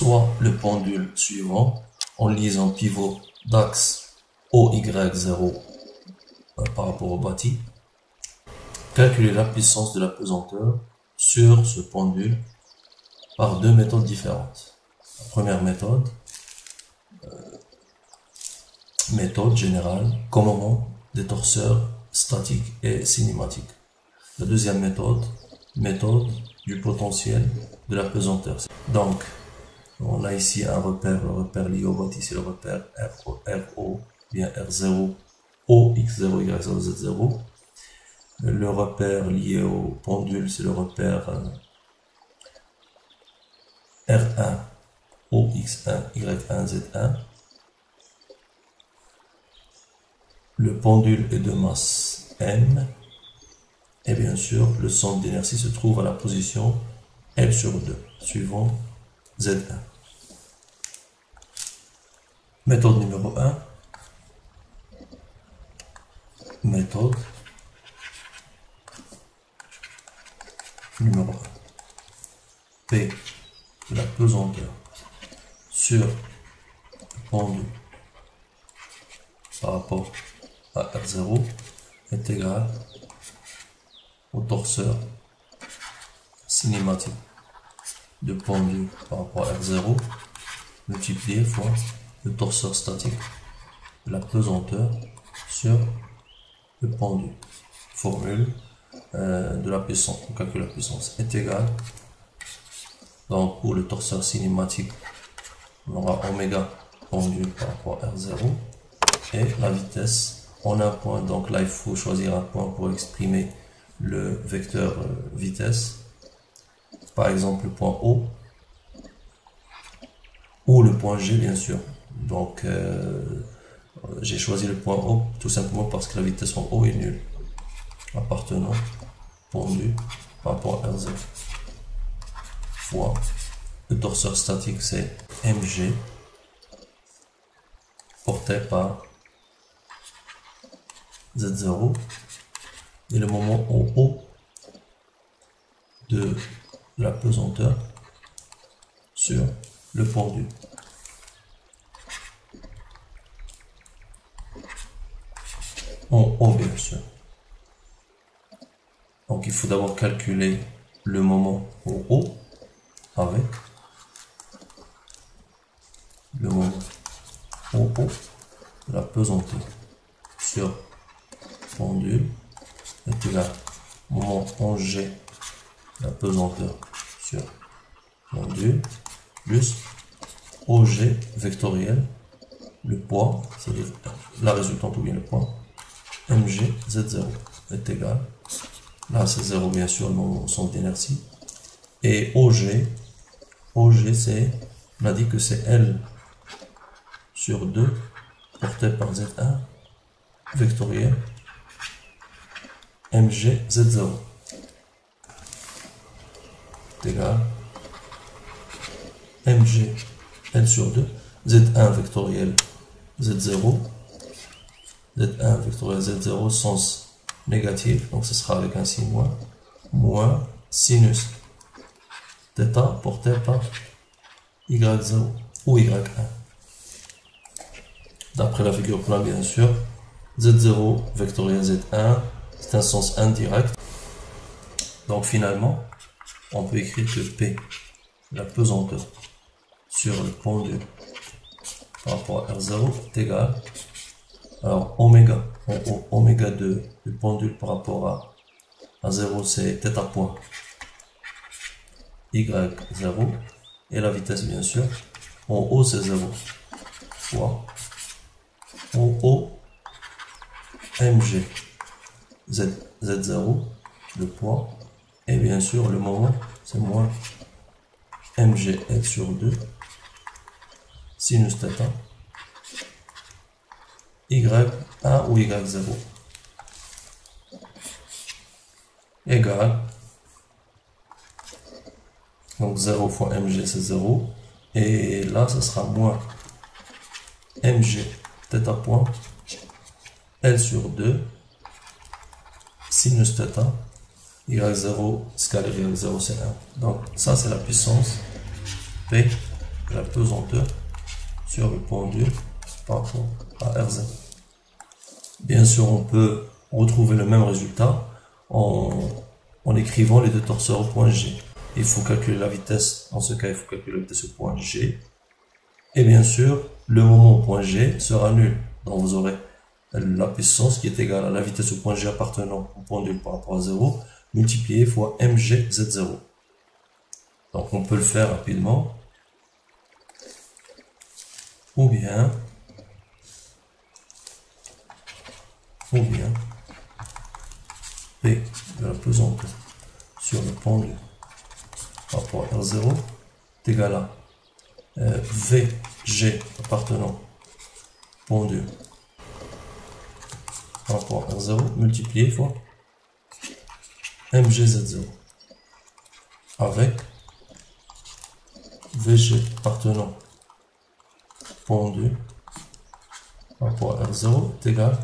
soit le pendule suivant en lisant pivot d'axe OY0 par rapport au bâti. Calculer la puissance de la pesanteur sur ce pendule par deux méthodes différentes. La première méthode, méthode générale, commandement des torseurs statiques et cinématiques. La deuxième méthode, méthode du potentiel de la pesanteur. Donc, on a ici un repère, le repère lié au bâti, c'est le repère RO, bien R0, OX0, Y0, Z0. Le repère lié au pendule, c'est le repère R1, OX1, Y1, Z1. Le pendule est de masse M. Et bien sûr, le centre d'inertie se trouve à la position L sur 2, suivant Z1. Méthode numéro 1. Méthode numéro 1. P de la pesanteur sur le pendule par rapport à R0 est égal au torseur cinématique de pendule par rapport à R0 multiplié fois le torseur statique de la pesanteur sur le pendule. Formule de la puissance, on calcule la puissance est égale, donc pour le torseur cinématique on aura oméga pendule par rapport à R0 et la vitesse en un point, donc là il faut choisir un point pour exprimer le vecteur vitesse, par exemple le point O ou le point G bien sûr. Donc j'ai choisi le point O tout simplement parce que la vitesse en O est nulle, appartenant pendule par rapport à R0 fois le torseur statique c'est mg porté par Z0 et le moment en haut de la pesanteur sur le pendule. En haut bien sûr. Donc il faut d'abord calculer le moment en haut avec le moment en haut de la pesanteur sur pendule est égal au moment en G la pesanteur sur pendule plus OG vectoriel, le poids, c'est-à-dire la résultante ou bien le poids, mg z0 est égal, là c'est 0 bien sûr le moment centre d'inertie, et OG c'est, on a dit que c'est L sur 2 porté par Z1 vectoriel mg z0 est égal mg L sur 2 Z1 vectoriel Z0 Z1 vectoriel Z0 sens négatif, donc ce sera avec un signe moins sinus θ porté par Y0 ou Y1. D'après la figure plane bien sûr, Z0 vectoriel Z1 c'est un sens indirect. Donc finalement, on peut écrire que P, la pesanteur sur le pendule par rapport à R0 est égal. Alors oméga, oméga 2 du pendule par rapport à 0 c'est θ point Y0 et la vitesse bien sûr. En haut c'est 0 fois en haut mg z0 le poids et bien sûr le moment c'est moins mg L sur 2 sinus θ y1 ou y0 égale, donc 0 fois mg c'est 0 et là ce sera moins mg θ point L sur 2 sinus θ y0 scalaire y0 c'est 1. Donc ça c'est la puissance P la pesanteur sur le pendule par rapport à R0. Bien sûr, on peut retrouver le même résultat en écrivant les deux torseurs au point G. Il faut calculer la vitesse, dans ce cas il faut calculer la vitesse au point G. Et bien sûr, le moment au point G sera nul. Donc vous aurez la puissance qui est égale à la vitesse au point G appartenant au pendule par rapport à 0, multiplié fois mgz0. Donc on peut le faire rapidement. Ou bien P de la pesanteur sur le pendule par rapport à R0 est égal à VG appartenant au pendule par rapport à R0 multiplié fois mgz0 avec VG appartenant au pendule par rapport à R0 est égal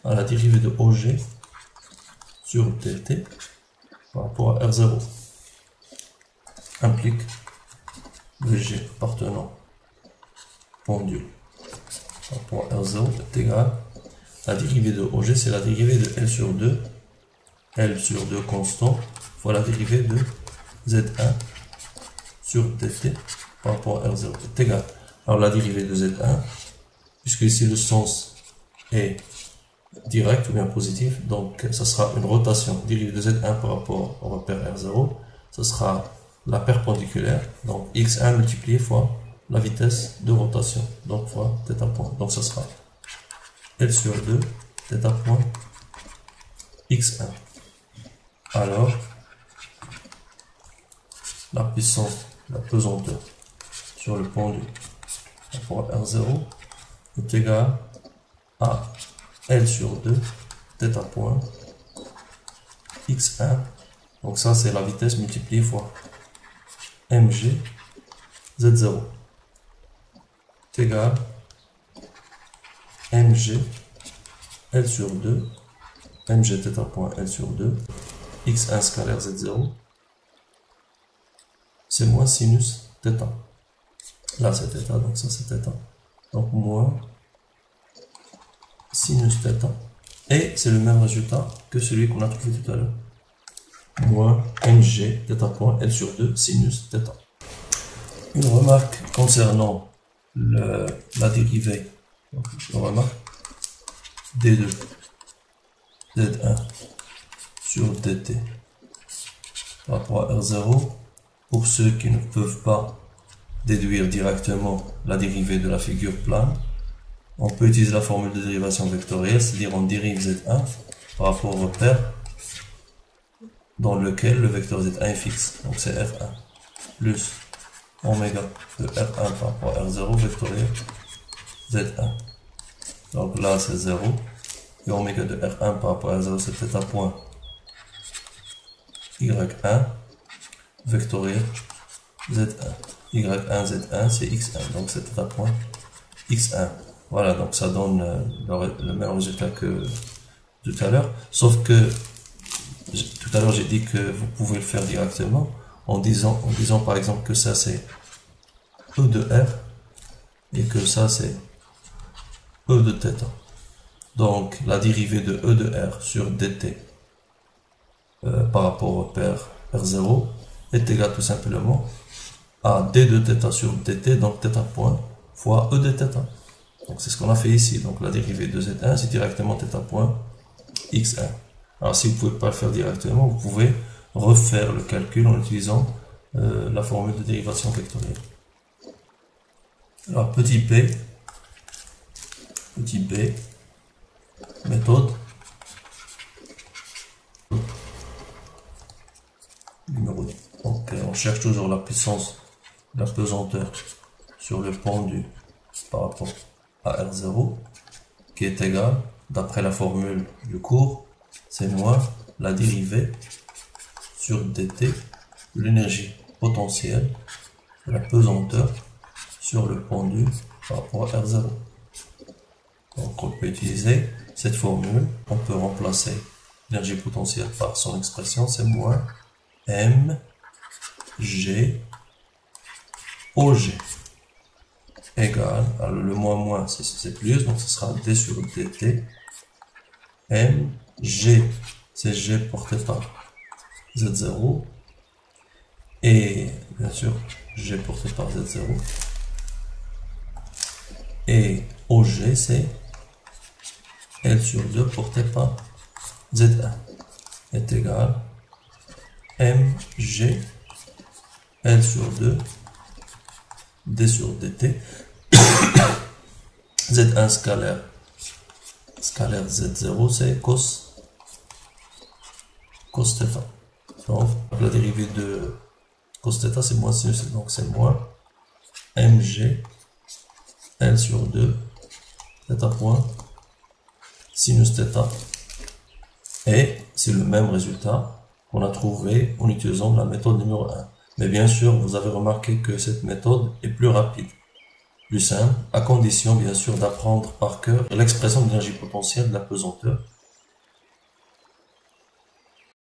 à la dérivée de OG sur dt par rapport à R0 implique VG appartenant au pendule par rapport à R0 est égal à la dérivée de OG, c'est la dérivée de L sur 2 constant fois la dérivée de Z1 sur dt par rapport à R0 est égal. Alors la dérivée de Z1, puisque ici le sens est direct ou bien positif, donc ça sera une rotation. Dérivée de Z1 par rapport au repère R0, ce sera la perpendiculaire, donc x1 multiplié fois la vitesse de rotation, donc fois θ point. Donc ça sera L sur 2 θ point x1. Alors la puissance, la pesanteur sur le pendule par rapport à R0 est égale à L sur 2 θ point x1. Donc ça c'est la vitesse multipliée fois mg z0 est égal mg L sur 2 mg θ point L sur 2 x1 scalaire z0 c'est moins sinus θ. Là c'est θ, donc ça c'est θ. Donc moins sinus θ. Et c'est le même résultat que celui qu'on a trouvé tout à l'heure. Moins mg θ point L sur 2 sinus θ. Une remarque concernant la dérivée. Donc, on remarque d2 z1 sur dt par rapport à R0. Pour ceux qui ne peuvent pas déduire directement la dérivée de la figure plane, on peut utiliser la formule de dérivation vectorielle, c'est-à-dire on dérive Z1 par rapport au repère dans lequel le vecteur Z1 est fixe. Donc c'est R1 plus oméga de R1 par rapport à R0 vectoriel Z1. Donc là c'est 0 et oméga de R1 par rapport à R0 c'est θ point Y1 vectoriel Z1. Y1 Z1 c'est X1, donc c'est θ point X1. Voilà, donc ça donne le même résultat que tout à l'heure, sauf que tout à l'heure j'ai dit que vous pouvez le faire directement en disant par exemple que ça c'est E de R et que ça c'est E de θ. Donc la dérivée de E de R sur dt par rapport au repère R0 est égale tout simplement à d de θ sur dt, donc θ point fois E de θ. Donc c'est ce qu'on a fait ici. Donc la dérivée de Z1 c'est directement θ point x1. Alors si vous ne pouvez pas le faire directement, vous pouvez refaire le calcul en utilisant la formule de dérivation vectorielle. Alors petit b, méthode numéro 2. Donc on cherche toujours la puissance, la pesanteur sur le pendule par rapport à R0 qui est égal, d'après la formule du cours, c'est moins la dérivée sur dt de l'énergie potentielle de la pesanteur sur le pendule par rapport à R0. Donc on peut utiliser cette formule, on peut remplacer l'énergie potentielle par son expression, c'est moins m g OG. égale, alors le moins c'est plus, donc ce sera d sur dt, m, g, c'est g porté par z0, et bien sûr, g porté par z0, et OG, c'est L sur 2 porté par Z1 est égal mg L sur 2 d sur dt Z1 scalaire Z0 c'est cos θ. Donc la dérivée de cos θ c'est moins sinus, donc c'est moins mg L sur 2 θ point sinus θ. Et c'est le même résultat qu'on a trouvé en utilisant la méthode numéro 1. Mais bien sûr, vous avez remarqué que cette méthode est plus rapide, plus simple, à condition bien sûr d'apprendre par cœur l'expression d'énergie potentielle de la pesanteur